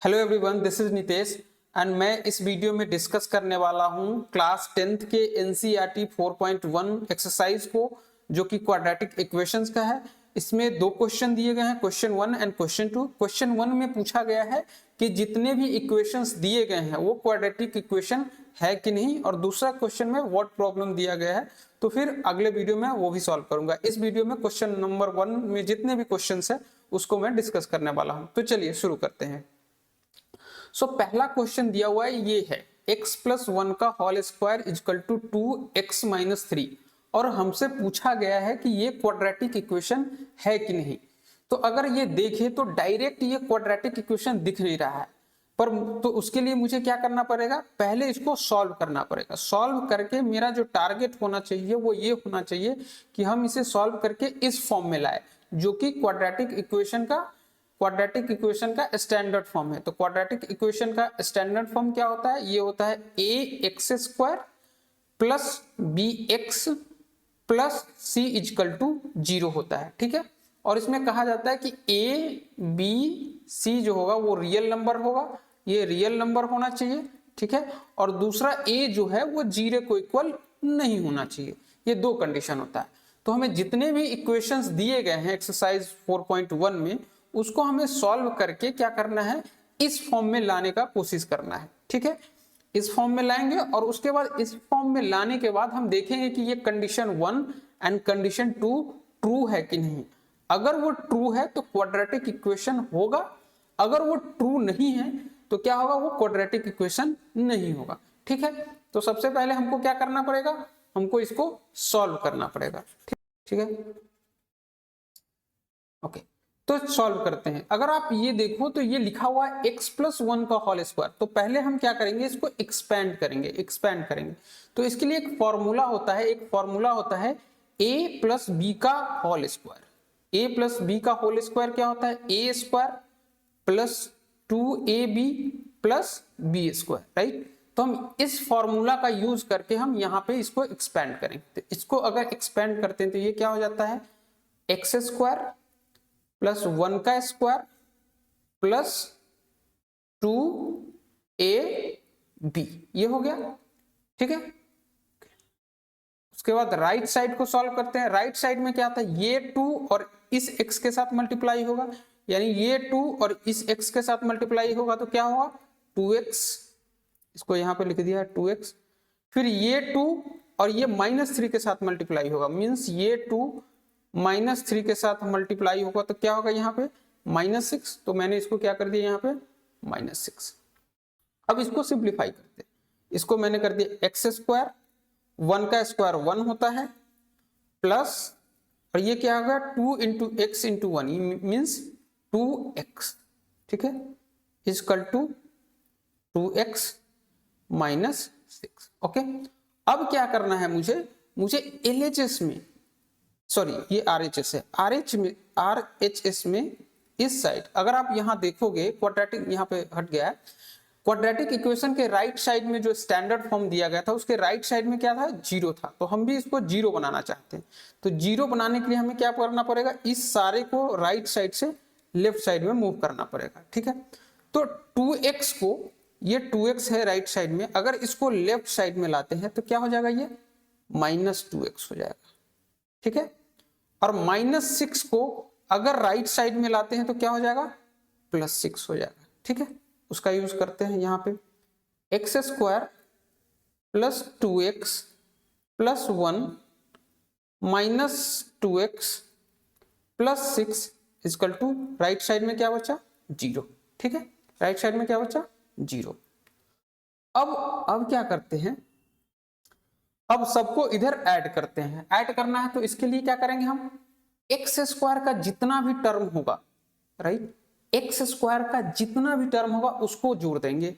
Hello everyone, this is Nitesh and मैं इस video में डिस्कस करने वाला हूं क्लास 10th के एनसीईआरटी 4.1 एक्सरसाइज को, जो कि क्वाड्रेटिक इक्वेशंस का है। इसमें दो क्वेश्चन दिए गए हैं, क्वेश्चन 1 एंड क्वेश्चन 2। क्वेश्चन 1 में पूछा गया है कि जितने भी इक्वेशंस दिए गए हैं वो क्वाड्रेटिक इक्वेशन है कि नहीं, और दूसरा क्वेश्चन में व्हाट प्रॉब्लम दिया गया है। तो फिर अगले वीडियो में वो भी सॉल्व करूंगा। इस वीडियो में क्वेश्चन नंबर 1 में जितने भी क्वेश्चन है उसको मैं डिस्कस करने वाला हूं। तो चलिए शुरू करते हैं। पहला क्वेश्चन दिया हुआ है, ये है x प्लस 1 का whole square is equal to 2x minus 3, और हमसे पूछा गया है कि ये क्वाड्रेटिक इक्वेशन है कि नहीं। तो अगर ये देखें तो डायरेक्ट ये क्वाड्रेटिक इक्वेशन दिख नहीं रहा है, पर तो उसके लिए मुझे क्या करना पड़ेगा, पहले इसको सॉल्व करना पड़ेगा। सॉल्व करके मेरा जो टारगेट होना चाहिए वो ये होना चाहिए कि हम इसे सॉल्व करके इस फॉर्म में लाए, जो कि क्वाड्रेटिक इक्वेशन का स्टैंडर्ड फॉर्म है। तो क्वाड्रेटिक इक्वेशन का स्टैंडर्ड फॉर्म क्या होता है, ये होता है ax square plus bx plus c is equal to 0 होता है, ठीक है। और इसमें कहा जाता है कि a b c जो होगा वो रियल नंबर होगा, ये रियल नंबर होना चाहिए, ठीक है। और दूसरा a जो है वो 0 को इक्वल नहीं होना चाहिए। ये दो कंडीशन होता है। तो हमें जितने भी इक्वेशंस दिए गए हैं एक्सरसाइज 4.1 में, उसको हमें सॉल्व करके क्या करना है, इस फॉर्म में लाने का कोशिश करना है, ठीक है। इस फॉर्म में लाएंगे और उसके बाद इस फॉर्म में लाने के बाद हम देखेंगे कि ये कंडीशन 1 एंड कंडीशन 2 ट्रू है कि नहीं। अगर वो ट्रू है तो क्वाड्रेटिक इक्वेशन होगा, अगर वो ट्रू नहीं है तो क्या होगा, वो क्वाड्रेटिक इक्वेशन नहीं होगा, ठीक है। तो सबसे पहले हमको क्या करना पड़ेगा, हमको इसको सॉल्व करना पड़ेगा, ठीक है। ओके, तो सॉल्व करते हैं। अगर आप ये देखो तो ये लिखा हुआ है x प्लस 1 का होल स्क्वायर। तो पहले हम क्या करेंगे, इसको एक्सपेंड करेंगे। तो इसके लिए एक फॉर्मूला होता है a प्लस बी का whole square. a plus b का होल स्क्वायर क्या होता है, a square plus 2ab plus b square, right. तो हम इस फॉर्मूला का यूज करके हम यहाँ पे इसको एक्सपेंड करेंगे। तो इसको अगर एक्सपेंड करते हैं तो ये क्या हो जाता है, एक्स स्क्वायर प्लस 1 का स्क्वायर प्लस 2ab, ये हो गया, ठीक है। उसके बाद राइट साइड को सॉल्व करते हैं। राइट साइड में क्या आता है, ये 2 और इस x के साथ मल्टीप्लाई होगा, यानी ये 2 और इस x के साथ मल्टीप्लाई होगा तो क्या होगा 2x, इसको यहां पे लिख दिया 2x। फिर ये 2 और ये -3 के साथ मल्टीप्लाई होगा, मींस ये 2 -3 के साथ मल्टीप्लाई होगा तो क्या होगा यहाँ पे -6। तो मैंने इसको क्या कर दिया यहाँ पे -6। अब इसको सिंप्लीफाई करते हैं। इसको मैंने कर दिया एक्स स्क्वायर, 1 का स्क्वायर 1 होता है, प्लस और ये क्या होगा 2 into x into 1 means 2x, ठीक है, इजकल टू 2x -6। ओके, अब क्या करना है मुझे LHS में, सॉरी ये RHS है, RHS में इस साइड अगर आप यहां देखोगे, क्वाड्रेटिक यहां पे हट गया है, क्वाड्रेटिक इक्वेशन के राइट साइड में जो स्टैंडर्ड फॉर्म दिया गया था उसके राइट साइड में क्या था, 0 था। तो हम भी इसको 0 बनाना चाहते हैं। तो 0 बनाने के लिए हमें क्या करना पड़ेगा, इस सारे को राइट साइड से लेफ्ट साइड में मूव करना पड़ेगा, ठीक है। तो 2x को, ये 2x है राइट साइड में, अगर इसको लेफ्ट साइड में लाते हैं तो क्या हो जाएगा, ये -2x हो जाएगा, ठीक है। और -6 को अगर राइट साइड में लाते हैं तो क्या हो जाएगा, +6 हो जाएगा, ठीक है। उसका यूज करते हैं यहाँ पे, x square plus 2x plus 1 -2x plus 6 is equal to right side में क्या बचा 0, ठीक है। राइट साइड में क्या बचा 0। अब क्या करते हैं, अब सबको इधर ऐड करते हैं। ऐड करना है तो इसके लिए क्या करेंगे, हम एक्स स्क्वायर का जितना भी टर्म होगा, राइट, एक्स स्क्वायर का जितना भी टर्म होगा उसको जोड़ देंगे,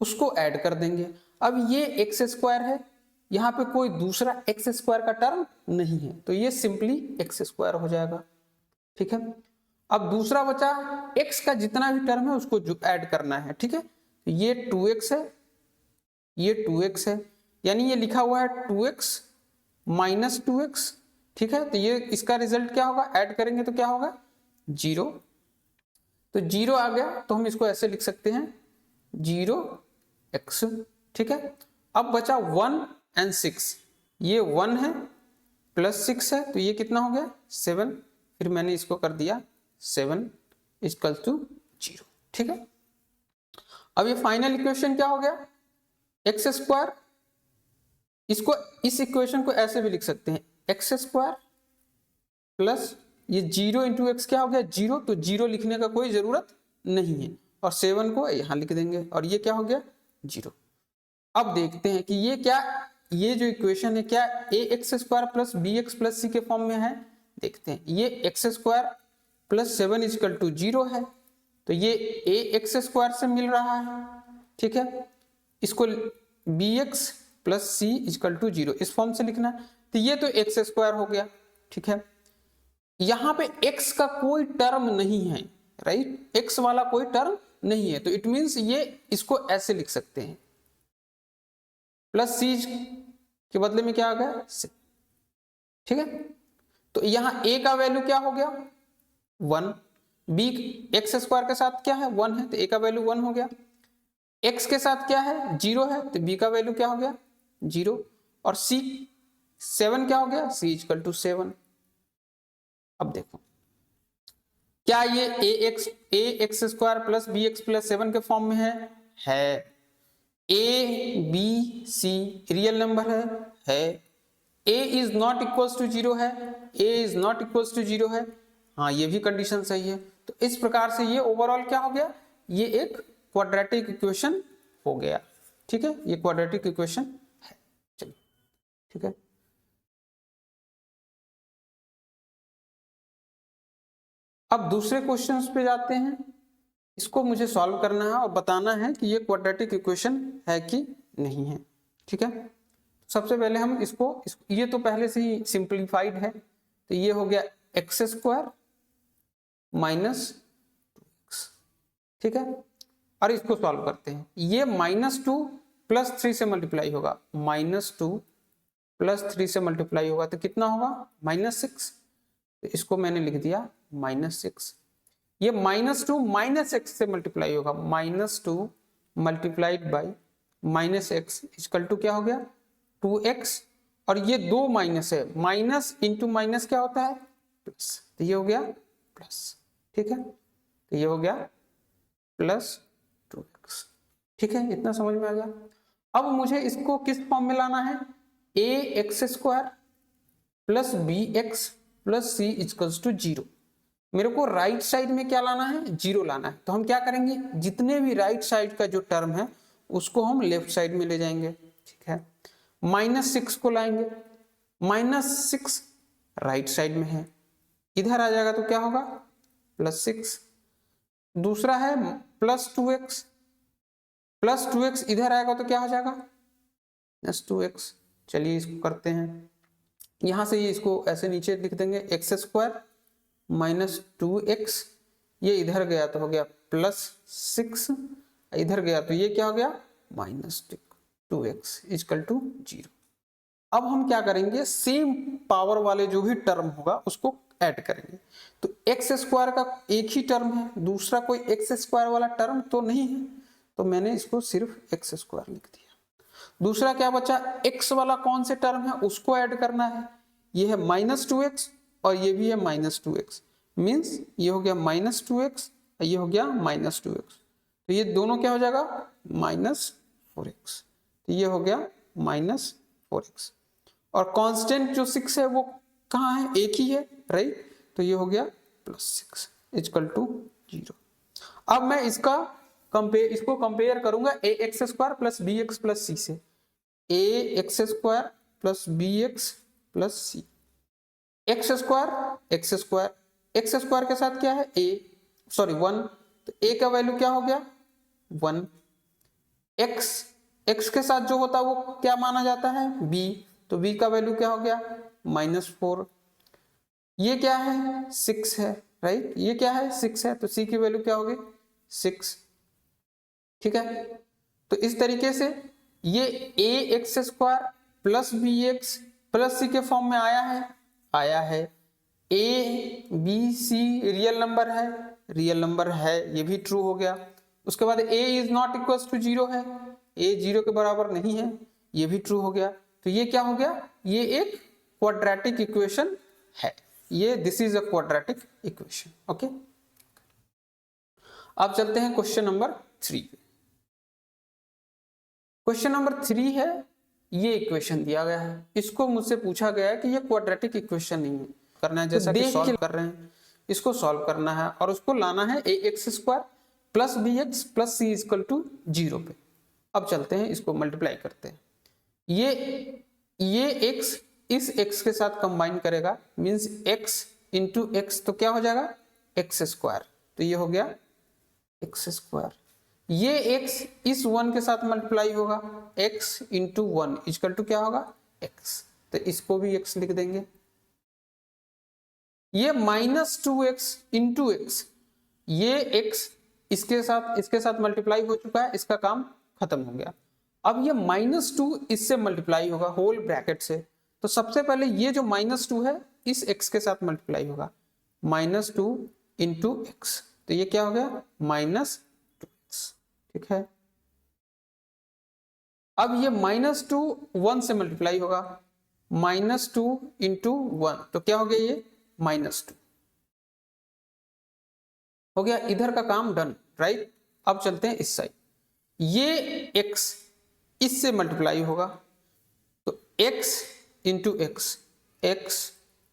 उसको ऐड कर देंगे। अब ये एक्स स्क्वायर है, यहाँ पे कोई दूसरा एक्स स्क्वायर का टर्म नहीं है, तो ये सिंपली एक्स स्क्वायर हो जाएगा, ठीक है। अब दूसरा बचा एक्स का जितना भी टर्म है उसको ऐड करना है, ठीक है। ये 2x है, ये 2x है, यानी ये लिखा हुआ है 2x -2x, ठीक है। तो ये इसका रिजल्ट क्या होगा, ऐड करेंगे तो क्या होगा 0। तो 0 आ गया तो हम इसको ऐसे लिख सकते हैं 0x, ठीक है। अब बचा 1 and 6, ये 1 है प्लस 6 है तो ये कितना हो गया 7, फिर मैंने इसको कर दिया 7 इक्वल टू 0, ठीक है। अब ये फाइनल इक्वेशन क्या हो गया एक्स स्क्वायर, इसको इस इक्वेशन को ऐसे भी लिख सकते हैं एक्स स्क्वायर प्लस ये 0 इंटू एक्स क्या हो गया 0, तो 0 लिखने का कोई जरूरत नहीं है और 7 को यहां लिख देंगे और ये क्या हो गया 0। अब देखते हैं कि ये क्या, ये जो इक्वेशन है क्या A X square plus B x plus C के फॉर्म में है। देखते हैं ये X square plus 7 equal to 0 है तो ये ए एक्स स्क्वायर से मिल रहा है, ठीक है। इसको b x plus c equal to 0 इस फॉर्म से लिखना है तो ये तो एक्स स्क्वायर हो गया, ठीक है। यहां पे x का कोई टर्म नहीं है, राइट, x वाला कोई टर्म नहीं है तो इट मींस ये इसको ऐसे लिख सकते हैं प्लस सी के बदले में क्या आ गया सी, ठीक है। तो यहां a का वैल्यू क्या हो गया 1, b एक्स स्क्वायर के साथ क्या है 1 है तो a का वैल्यू 1 हो गया, x के साथ क्या है 0 है तो b का वैल्यू क्या हो गया 0 और c 7 क्या हो गया c इक्वल टू 7। अब देखो क्या ये A X square plus B x plus 7 के फॉर्म में है। A B C real number है। A is not equals to 0 है, A is not equals to 0 है, हाँ ये भी कंडीशन सही है। तो इस प्रकार से ये ओवरऑल क्या हो गया, ये एक क्वाड्रेटिक इक्वेशन हो गया, ठीक है, ये क्वाड्रेटिक इक्वेशन है। चलिए ठीक है, अब दूसरे क्वेश्चंस पे जाते हैं। इसको मुझे सॉल्व करना है और बताना है कि ये क्वाड्रेटिक इक्वेशन है कि नहीं है, ठीक है। सबसे पहले हम इसको ये तो पहले से ही सिंप्लीफाइड है तो ये हो गया एक्स स्क्वायर माइनस 2x, ठीक है। और इसको सॉल्व करते हैं, ये -2 प्लस 3 से मल्टीप्लाई होगा, -2 प्लस 3 से मल्टीप्लाई होगा तो कितना होगा -6, तो इसको मैंने लिख दिया -6। ये -2 -x से मल्टीप्लाई होगा, -2 multiplied by -x equal to क्या हो गया 2x, और ये 2 माइनस है, माइनस इंटू माइनस क्या होता है प्लस, तो ये हो गया प्लस, ठीक है, तो ये हो गया प्लस 2x, ठीक है, इतना समझ में आ गया। अब मुझे इसको किस फॉर्म में लाना है, A X square plus B x plus C equals to 0। मेरे को राइट साइड में क्या लाना है 0 लाना है, तो हम क्या करेंगे जितने भी राइट साइड का जो टर्म है उसको हम लेफ्ट साइड में ले जाएंगे, ठीक है। -6 को लाएंगे, -6 राइट साइड में है, इधर आ जाएगा तो क्या होगा +6। दूसरा है +2x, +2x इधर आएगा तो क्या हो जाएगा -2x। चलिए इसको करते हैं, यहां से ये इसको ऐसे नीचे लिख देंगे एक्स स्क्वायर -2x, ये इधर गया तो हो गया +6, इधर गया तो ये क्या हो गया -2x इक्वल टू 0। अब हम क्या करेंगे सेम पावर वाले जो भी टर्म होगा उसको ऐड करेंगे, तो एक्स स्क्वायर का एक ही टर्म है, दूसरा कोई एक्स स्क्वायर वाला टर्म तो नहीं है, तो मैंने इसको सिर्फ एक्स स्क्वायर लिख दिया। दूसरा क्या बचा, x वाला कौन से टर्म है उसको ऐड करना है, ये है -2x और ये भी है -2x, मीन्स ये हो गया -2x और ये हो गया -2x, तो ये दोनों क्या हो जाएगा -4x, तो ये हो गया -4x, और कांस्टेंट जो 6 है वो कहाँ है, एक ही है, राइट, तो ये हो गया +6 इक्वल टू 0। अब मैं इसको कंपेयर करूंगा A X square plus B x plus C से, A X square plus B x plus C, X square के साथ क्या है 1, तो a का वैल्यू क्या हो गया 1, x के साथ जो होता है वो क्या माना जाता है b, तो b का वैल्यू क्या हो गया -4, ये क्या है 6 है, राइट, ये क्या है 6 है, तो c की वैल्यू क्या होगी 6, ठीक है। तो इस तरीके से ये A X square plus B x plus C के फॉर्म में आया है, A B C real number है, रियल नंबर है, ये भी ट्रू हो गया। उसके बाद a is not equal to 0 है, a 0 के बराबर नहीं है, ये भी ट्रू हो गया। तो ये क्या हो गया, ये एक क्वाड्रेटिक इक्वेशन है, ये this is a quadratic equation. Okay, अब चलते हैं क्वेश्चन नंबर 3। क्वेश्चन नंबर 3 है, ये इक्वेशन दिया गया है, इसको मुझसे पूछा गया है कि ये क्वाड्रेटिक इक्वेशन नहीं है, करना है जैसा कि सॉल्व कर रहे हैं, इसको सॉल्व करना है और उसको लाना है ax² plus bx plus c equal to 0 पे। अब चलते हैं इसको मल्टीप्लाई करते हैं, ये x इस x के साथ कंबाइन करेगा, मींस x इंटू एक्स, तो क्या हो जाएगा x², तो ये हो गया x²। ये x इस 1 के साथ मल्टीप्लाई होगा, x इंटू 1 इक्वल टू क्या होगा x, तो इसको भी x लिख देंगे। ये -2x इंटू एक्स, ये x इसके साथ मल्टीप्लाई हो चुका है, इसका काम खत्म हो गया। अब ये -2 इससे मल्टीप्लाई होगा होल ब्रैकेट से, तो सबसे पहले ये जो -2 है इस x के साथ मल्टीप्लाई होगा, -2 इंटू एक्स, तो ये क्या हो गया -2x। ठीक है, अब ये -2 1 से मल्टीप्लाई होगा, -2 इंटू 1, तो क्या हो गया ये -2 हो गया, इधर का काम डन, राइट। अब चलते हैं इस साइड, ये x इससे मल्टीप्लाई होगा, तो x into x, x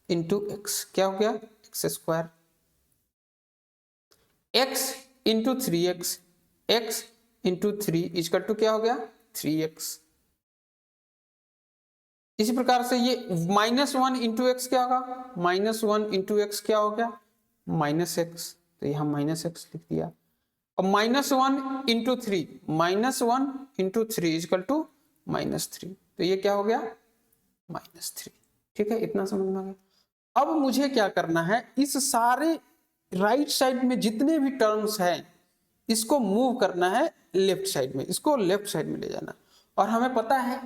into x क्या हो गया x², x into 3x, x into 3 equal to क्या हो गया 3x। इसी प्रकार से ये -1 इंटू एक्स क्या होगा, -1 इंटू एक्स क्या हो गया -x, तो यहाँ -x लिख दिया। अब -1 इंटू 3, -1 इंटू 3 इक्वल टू -3, तो ये क्या हो गया -3। ठीक है, इतना समझ में आ गया। अब मुझे क्या करना है, इस सारे राइट साइड में जितने भी टर्म्स हैं इसको मूव करना है लेफ्ट साइड में, इसको लेफ्ट साइड में ले जाना। और हमें पता है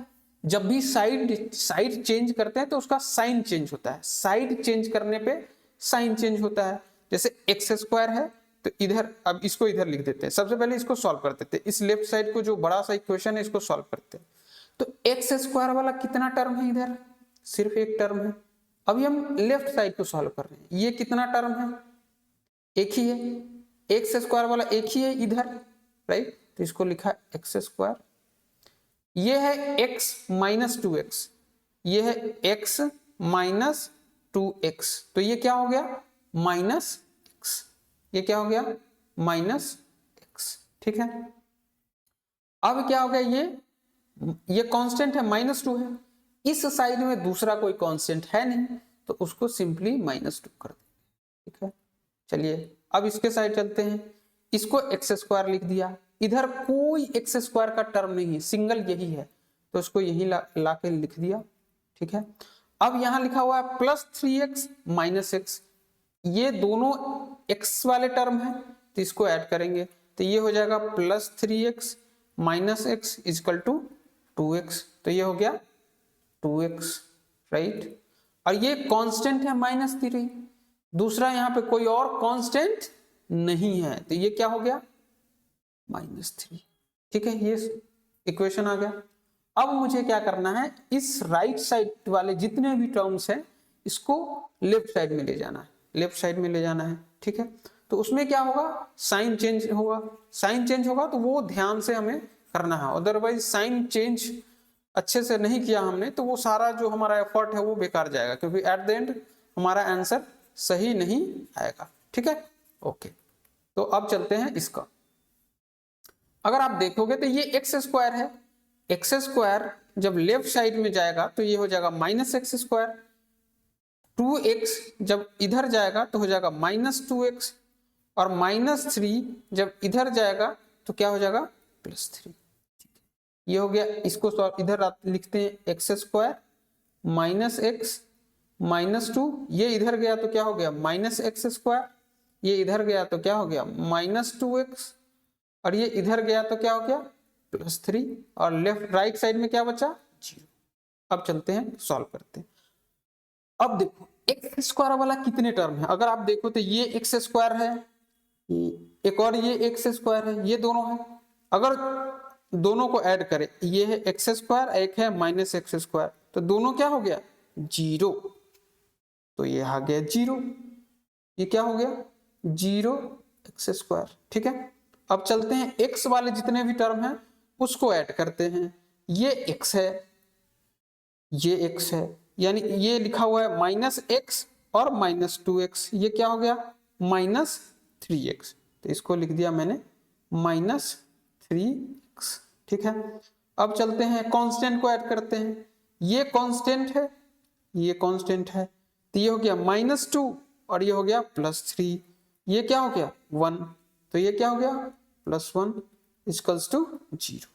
जब भी साइड चेंज करते हैं तो उसका साइन चेंज होता है, साइड चेंज करने पे साइन चेंज होता है। जैसे x² है तो इधर, अब इसको इधर लिख देते हैं, सबसे पहले इसको सॉल्व कर देते हैं, इस लेफ्ट साइड को जो बड़ा सा इक्वेशन है इसको सॉल्व करते हैं। तो x² वाला कितना टर्म है, इधर सिर्फ एक टर्म है। अभी हम लेफ्ट साइड को सॉल्व कर रहे हैं, ये कितना टर्म है, एक ही है, x² वाला एक ही है इधर, राइट, तो इसको लिखा x²। ये है x माइनस 2x, ये है x माइनस 2x, तो ये क्या हो गया -x, ये क्या हो गया -x। ठीक है, अब क्या हो गया, ये कांस्टेंट है -2 है, इस साइड में दूसरा कोई कांस्टेंट है नहीं तो उसको सिंपली -2 कर देंगे। ठीक है, चलिए अब इसके साइड चलते हैं, इसको x² लिख दिया, इधर कोई x² का टर्म नहीं है, सिंगल यही है, तो इसको यही ला के लिख दिया। ठीक है, अब यहां लिखा हुआ है +3x -x, ये दोनों x वाले टर्म है तो इसको ऐड करेंगे, तो ये हो जाएगा +3x -x equal to 2x, तो ये हो गया 2x, राइट। और ये कांस्टेंट है -3, दूसरा यहाँ पे कोई और कांस्टेंट नहीं है, तो ये क्या हो गया -3। ठीक है, ये इक्वेशन आ गया। अब मुझे क्या करना है, इस राइट साइड वाले जितने भी टर्म्स हैं इसको लेफ्ट साइड में ले जाना है, लेफ्ट साइड में ले जाना है। ठीक है, तो उसमें क्या होगा, साइन चेंज होगा, साइन चेंज होगा तो वो ध्यान से हमें करना है, अदरवाइज साइन चेंज अच्छे से नहीं किया हमने तो वो सारा जो हमारा एफर्ट है वो बेकार जाएगा, क्योंकि एट द एंड हमारा आंसर सही नहीं आएगा। ठीक है, ओके, तो अब चलते हैं इसका। अगर आप देखोगे तो ये x² है, x² जब लेफ्ट साइड में जाएगा तो ये हो जाएगा -x², 2x जब इधर जाएगा तो हो जाएगा -2x, और -3 जब इधर जाएगा तो क्या हो जाएगा +3। ये हो गया, इसको इधर लिखते हैं x² -x -2, ये इधर गया तो क्या हो गया -x², ये इधर गया तो क्या हो गया -2x, और ये इधर गया तो क्या हो गया +3, और लेफ्ट राइट साइड में क्या बचा 0। अब चलते हैं सॉल्व करते हैं। अब देखो x² वाला कितने टर्म है, अगर आप देखो तो ये x² है, एक और ये एक्स स्क्वायर है, ये दोनों है। अगर दोनों को ऐड करें, ये है एक्स स्क्वायर, एक है माइनस एक्स स्क्वायर, तो दोनों क्या हो गया 0, तो ये आ गया 0, ये क्या हो गया 0 एक्स स्क्वायर। ठीक है, अब चलते हैं एक्स वाले जितने भी टर्म हैं उसको ऐड करते हैं। ये एक्स है, ये एक्स है, यानी ये लिखा हुआ है माइनस एक्स और माइनस 2x, ये क्या हो गया माइनस 3x, तो इसको लिख दिया मैंने माइनस 3x। ठीक है, अब चलते हैं कांस्टेंट को ऐड करते हैं। ये कांस्टेंट है, ये कांस्टेंट है, तो ये हो गया -2 और ये हो गया +3, ये क्या हो गया 1, तो ये क्या हो गया +1 इक्वल्स टू 0।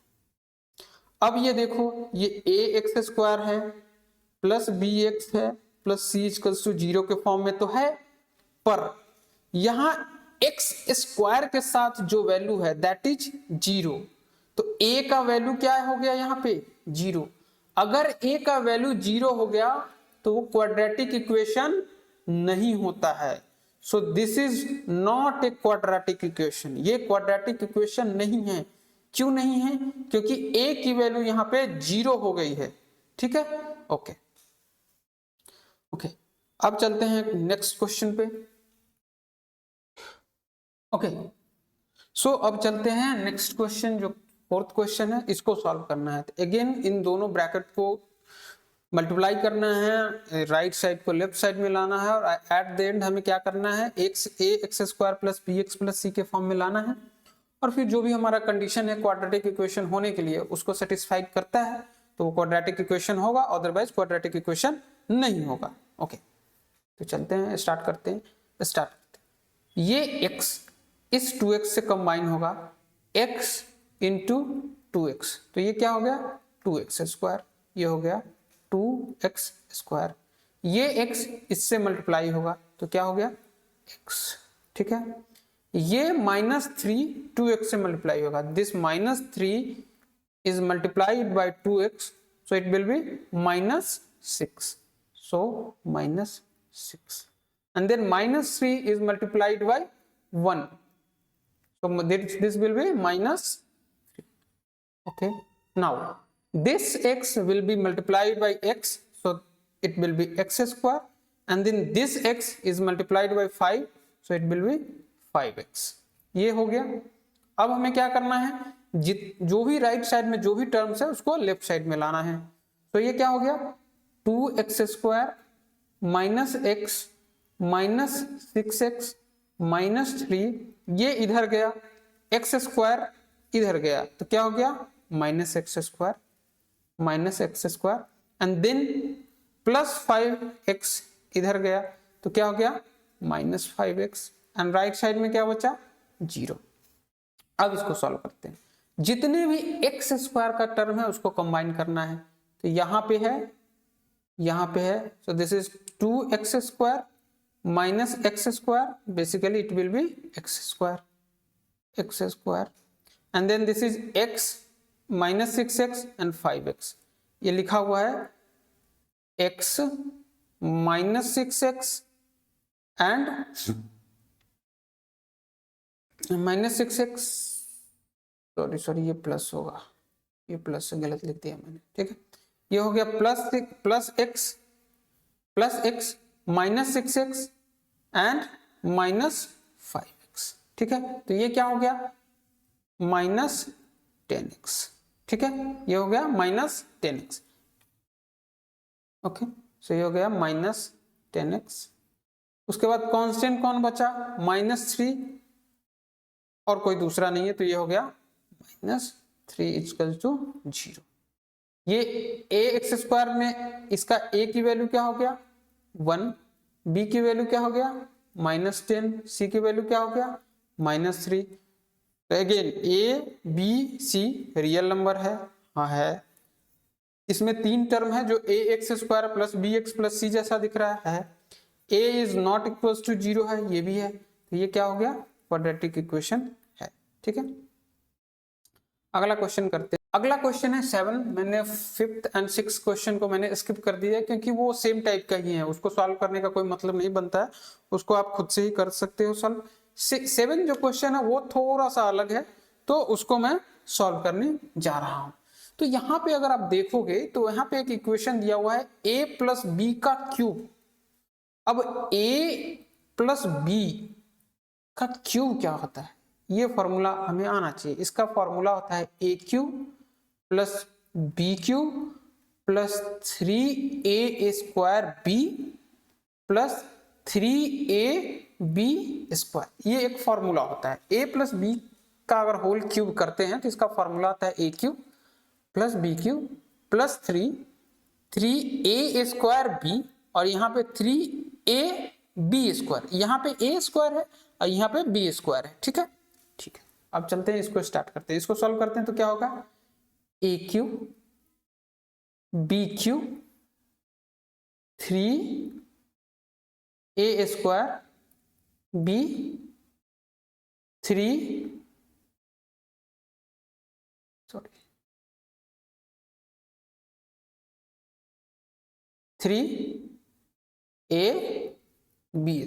अब ये देखो, ये ax स्क्वायर है प्लस bx है प्लस c इक्वल्स टू 0 के फॉर्म में तो है, पर यहां x स्क्वायर के साथ जो वैल्यू है दैट इज 0, तो a का वैल्यू क्या हो गया यहाँ पे 0। अगर a का वैल्यू 0 हो गया तो वो क्वाड्रेटिक इक्वेशन नहीं होता है। So this is not a quadratic equation, ये क्वाड्रेटिक इक्वेशन नहीं है। क्यों नहीं है? क्योंकि a की वैल्यू यहाँ पे 0 हो गई है। ठीक है, ओके ओके, अब चलते हैं नेक्स्ट क्वेश्चन पे। ओके, सो अब चलते हैं नेक्स्ट क्वेश्चन, जो फोर्थ क्वेश्चन है, इसको सॉल्व करना है। तो अगेन इन दोनों ब्रैकेट को मल्टीप्लाई करना है, राइट साइड को लेफ्ट साइड में लाना है, और एट द एंड हमें क्या करना है X square plus B x plus C के फॉर्म में लाना है, और फिर जो भी हमारा कंडीशन है क्वाड्रेटिक इक्वेशन होने के लिए उसको सेटिस्फाई करता है तो वो क्वाड्रेटिक इक्वेशन होगा, अदरवाइज क्वाड्रेटिक इक्वेशन नहीं होगा। ओके, तो चलते हैं, स्टार्ट करते हैं। ये x इस 2x से कंबाइन होगा, x इंटू 2x, तो ये क्या हो गया 2x स्क्वायर, ये हो गया 2x स्क्वायर। ये x इससे मल्टीप्लाई होगा तो क्या हो गया x। ठीक है, ये -3 2x से मल्टीप्लाई होगा, this -3 is multiplied by 2x, so it will be -6, so -6, and then -3 is multiplied by 1, so this will be -3. Okay, now this x will be multiplied by x, so it will be x square, and then this x is multiplied by 5, so it will be 5x। ये हो गया। अब हमें क्या करना है, जो भी राइट साइड में जो भी टर्म्स है उसको लेफ्ट साइड में लाना है। तो ये क्या हो गया 2x square minus x minus 6x minus 3, ये इधर गया, x स्क्वायर इधर गया, तो क्या हो गया -x square, and then plus 5x इधर गया, तो क्या हो गया -5x, एंड राइट साइड में क्या बचा 0। अब इसको सॉल्व करते हैं। जितने भी x स्क्वायर का टर्म है उसको कंबाइन करना है, तो यहाँ पे है, so this is 2x square minus x square, basically it will be x square, and then this is x minus 6x and 5x, ये लिखा हुआ है x minus 6x and -6x, sorry ये प्लस होगा, ये प्लस से गलत लिख दिया मैंने। ठीक है, ये हो गया plus x minus 6x and -5x। ठीक है, तो ये क्या हो गया -10x। ठीक है, ये हो गया -10x। ओके, सो ये हो गया -10x। उसके बाद कांस्टेंट कौन बचा -3, और कोई दूसरा नहीं है, तो ये हो गया -3 इक्वल्स टू 0। ये ax स्क्वायर में इसका a की वैल्यू क्या हो गया 1, b की वैल्यू क्या हो गया -10, c की वैल्यू क्या हो गया -3। तो again a b c real number है, हाँ है। इसमें 3 टर्म है जो ax square plus bx plus c जैसा दिख रहा है। a is not equals to 0 है, ये भी है, तो ये क्या हो गया क्वाड्रेटिक इक्वेशन है। ठीक है, अगला क्वेश्चन करते हैं। अगला क्वेश्चन है 7। मैंने 5th एंड 6th क्वेश्चन को मैंने स्किप कर दिया क्योंकि वो सेम टाइप का ही है, उसको सॉल्व करने का कोई मतलब नहीं बनता है, उसको आप खुद से ही कर सकते हो सॉल्व। 7 जो क्वेश्चन है वो थोड़ा सा अलग है, तो उसको मैं सॉल्व करने जा रहा हूं। तो यहाँ पे अगर आप देखोगे तो यहाँ पे एक इक्वेशन दिया हुआ है a प्लस बी का क्यूब। अब a प्लस बी का क्यूब क्या होता है, ये फॉर्मूला हमें आना चाहिए। इसका फॉर्मूला होता है A cube plus B cube plus 3a square B plus 3ab square. ये एक फॉर्मूला होता है। a प्लस बी का अगर होल क्यूब करते हैं तो इसका फॉर्मूला आता है A cube plus B cube plus 3a square B, और यहाँ पे 3ab स्क्वायर, यहाँ पे a स्क्वायर है और यहाँ पे b स्क्वायर है। ठीक है, ठीक है। अब चलते हैं, इसको स्टार्ट करते हैं, इसको सॉल्व करते हैं। तो क्या होगा, a cube b cube 3a square b 3ab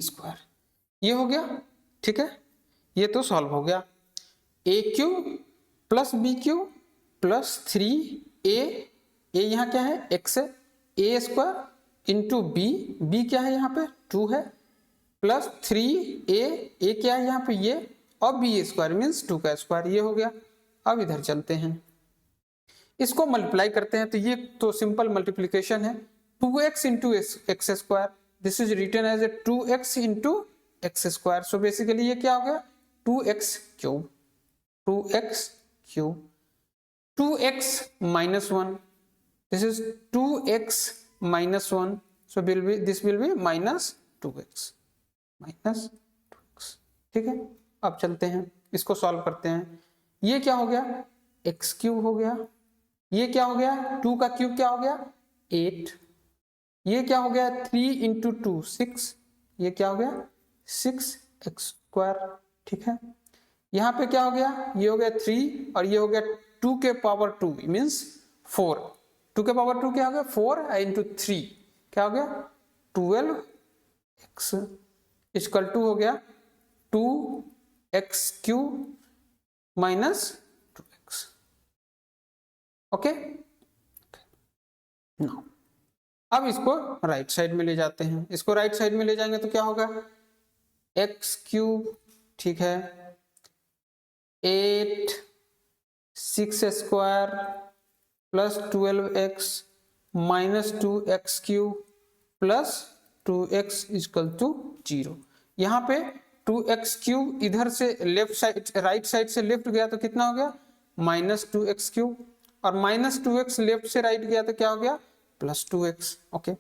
square, ये हो गया। ठीक है, ये तो सॉल्व हो गया। a cube plus B cube plus 3a, a यहाँ क्या है x है, a स्क्वायर इंटू बी क्या है यहाँ पे 2 है, प्लस 3a क्या है यहाँ पे ये, और b स्क्वायर मीन्स 2 का स्क्वायर, ये हो गया। अब इधर चलते हैं, इसको मल्टीप्लाई करते हैं। तो ये तो सिंपल मल्टीप्लीकेशन है, 2x into x square, this is written as a 2x into x square. So basically ये क्या हो गया, 2x cube 2x minus 1, this is 2x minus 1, so this will be minus 2x। ठीक है, अब चलते हैं, इसको सॉल्व करते हैं। ये क्या हो गया, x क्यूब हो गया, ये क्या हो गया 2 का क्यूब क्या हो गया 8, ये क्या हो गया 3 इंटू 2 6, ये क्या हो गया 6x स्क्वायर। ठीक है, यहाँ पे क्या हो गया, ये हो गया 3 और ये हो गया 2 के पावर 2 मीन्स 4, 2 के पावर 2 क्या हो गया 4 इंटू 3 क्या हो गया 12x इक्वल टू हो गया 2x cube minus 2x। Okay, now अब इसको राइट साइड में ले जाते हैं। इसको राइट साइड में ले जाएंगे तो क्या होगा, x क्यूब, ठीक है, 8 6 square plus 12x minus 2x cube plus 2x equal to 0। यहाँ पे 2x क्यूब इधर से लेफ्ट साइड राइट साइड से लेफ्ट गया तो कितना हो गया माइनस 2x क्यूब, और माइनस 2x लेफ्ट से राइट गया तो क्या हो गया प्लस 2x। ओके,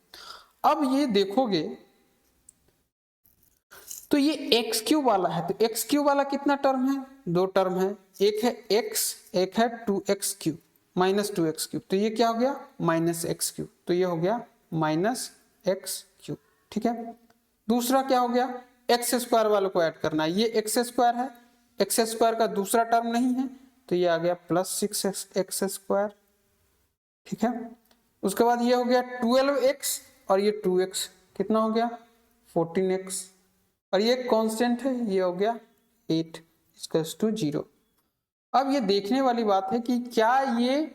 अब ये देखोगे तो ये x क्यूब वाला है, तो x क्यूब वाला कितना टर्म है, 2 टर्म है, एक है x, एक है 2x cube minus 2x cube, तो ये क्या हो गया माइनस x क्यूब, तो ये हो गया माइनस x क्यूब। ठीक है, दूसरा क्या हो गया, x स्क्वायर वाले को ऐड करना है, ये x स्क्वायर है, x स्क्वायर का दूसरा टर्म नहीं है, तो ये आ गया प्लस 6x स्क्वायर। ठीक है, उसके बाद ये हो गया 12x और ये 2x कितना हो गया 14x, और ये कांस्टेंट है, ये हो गया 8 इक्वल्स टू 0। अब ये देखने वाली बात है कि क्या ये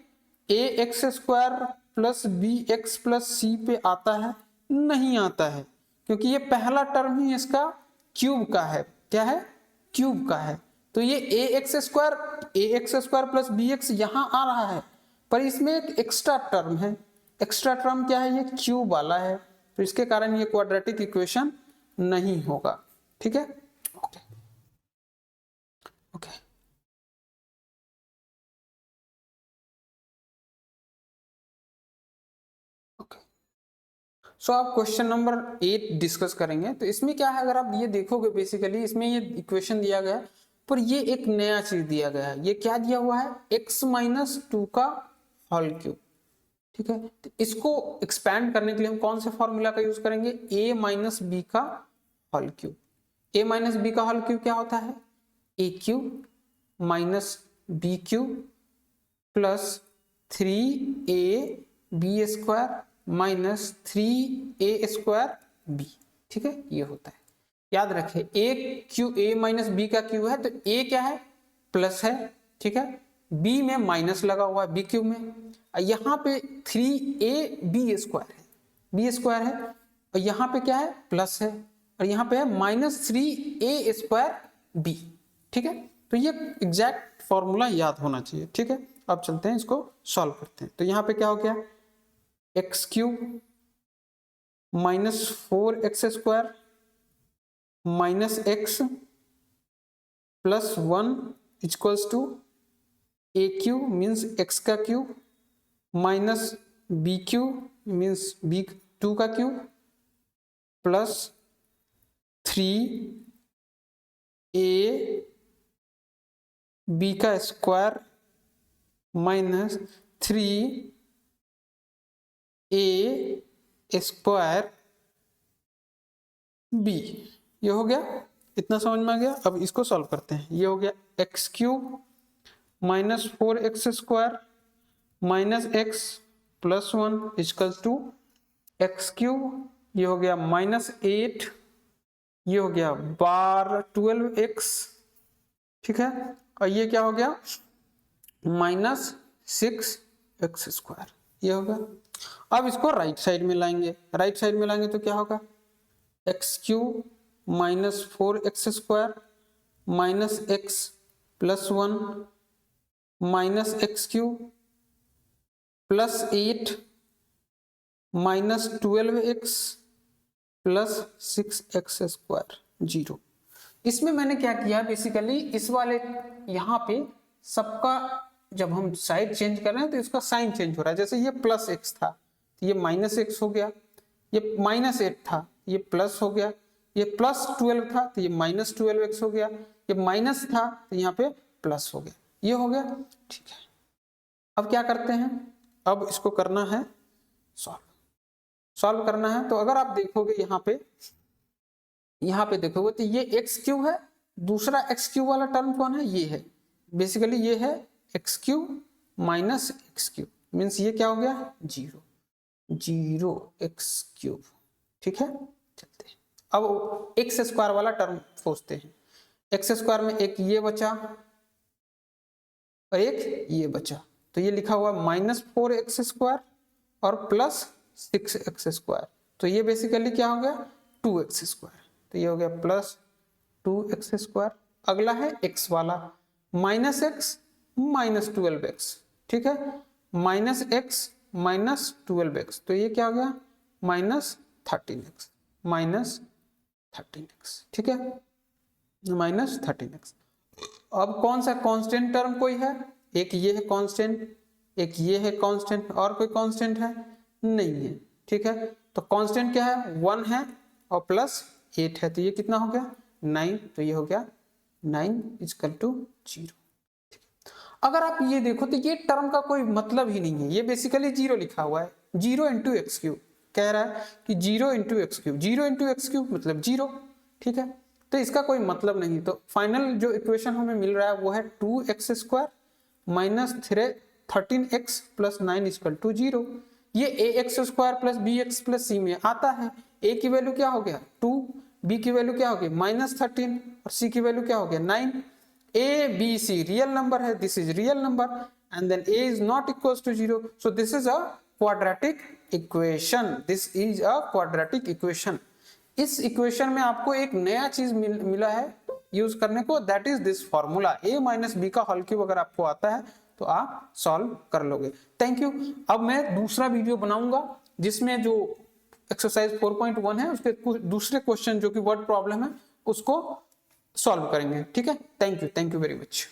ax square plus bx plus c पे आता है, नहीं आता है, क्योंकि ये पहला टर्म ही इसका क्यूब का है, क्या है क्यूब का है, तो ये ax स्क्वायर प्लस bx यहाँ आ रहा है, पर इसमें एक एक्स्ट्रा टर्म है, एक्स्ट्रा टर्म क्या है, ये क्यूब वाला है, तो इसके कारण ये क्वाड्रेटिक इक्वेशन नहीं होगा। ठीक है, ओके ओके, सो आप क्वेश्चन नंबर 8 डिस्कस करेंगे। तो इसमें क्या है, अगर आप ये देखोगे बेसिकली इसमें ये इक्वेशन दिया गया है, पर ये एक नया चीज दिया गया है, ये क्या दिया हुआ है x माइनस 2 का होल क्यूब। ठीक है, तो इसको एक्सपैंड करने के लिए हम कौन से फॉर्मूला का यूज करेंगे, a माइनस बी का whole cube. a minus b का होल क्यूब क्या होता है, a cube minus b cube plus 3ab square minus 3a square b। ठीक है, ये होता है। याद रखें a cube, a minus b का क्यू है, तो ए क्या है, प्लस है, ठीक है, बी में माइनस लगा हुआ है बी क्यूब में, यहाँ पे 3ab² है, बी स्क्वायर है, और यहाँ पे क्या है, प्लस है, और यहाँ पे है -3a²b, ठीक है। तो ये एग्जैक्ट फॉर्मूला याद होना चाहिए, ठीक है। अब चलते हैं इसको सॉल्व करते हैं। तो यहाँ पे क्या हो गया, x³ -4x² -x +1 = a³ means x का cube minus b³ means b2 का क्यूब प्लस 3ab का स्क्वायर माइनस 3a²b। ये हो गया, इतना समझ में आ गया। अब इसको सॉल्व करते हैं। ये हो गया x³ -4x² -x +1 = x³, ये हो गया -8, ये हो गया 12x, ठीक है, और ये क्या हो गया -6x², ये होगा। अब इसको राइट साइड में लाएंगे, राइट साइड में लाएंगे तो क्या होगा, x³ -4x² -x +1 -x³ +8 -12x +6x², 0। इसमें मैंने क्या किया, बेसिकली इस वाले यहाँ पे सबका जब हम साइड चेंज कर रहे हैं तो इसका साइन चेंज हो रहा है। जैसे ये +x था तो ये -x हो गया, ये -8 था ये प्लस हो गया, ये +12 था तो ये -12x हो गया, ये माइनस था तो यहाँ पे प्लस हो गया, ये हो गया, ठीक है। अब क्या करते हैं, अब इसको करना है सॉल्व करना है। तो अगर आप देखोगे यहाँ पे देखोगे तो ये x³ है, दूसरा x³ वाला टर्म कौन है, ये है, बेसिकली ये है x³ -x³ मीन्स ये क्या हो गया, 0x³, ठीक है। चलते हैं अब x² वाला टर्म सोचते हैं। x² में एक ये बचा और एक ये बचा, तो ये लिखा हुआ -4x² और +6x², तो ये बेसिकली क्या हो गया 2x², तो ये हो गया +2x²। अगला है x वाला -x -12x, ठीक है, -x -12x, तो ये क्या हो गया -13x, ठीक है, -13x। अब कौन सा कांस्टेंट टर्म कोई है, एक ये है कांस्टेंट, एक ये है कांस्टेंट, और कोई कांस्टेंट है नहीं है, ठीक है। तो कांस्टेंट क्या है, 1 है और +8 है, तो ये कितना हो गया 9, तो ये हो गया 9 = 0। अगर आप ये देखो तो ये टर्म का कोई मतलब ही नहीं है, ये बेसिकली 0 लिखा हुआ है, 0 × x³ कह रहा है कि 0 × x³, 0 × x³ मतलब 0, ठीक है, तो इसका कोई मतलब नहीं। तो फाइनल जो इक्वेशन हमें मिल रहा है वो है 2x² -13x + 9 = 0। ये ax² + bx + c में आता है। a की वैल्यू क्या हो गया 2, b की वैल्यू क्या हो गई -13 और c की वैल्यू क्या हो गया 9। a b c real number है, this is real number and then a is not equals to 0, so this is a quadratic equation, this is a quadratic equation। इस इक्वेशन में आपको एक नया चीज मिला है यूज करने को, that is this formula. a - b का होल क्यूब अगर आपको आता है तो आप सॉल्व कर लोगे। Thank you. अब मैं दूसरा वीडियो बनाऊंगा जिसमें जो एक्सरसाइज 4.1 है उसके दूसरे क्वेश्चन जो कि वर्ड प्रॉब्लम है उसको सॉल्व करेंगे, ठीक है। Thank you very much.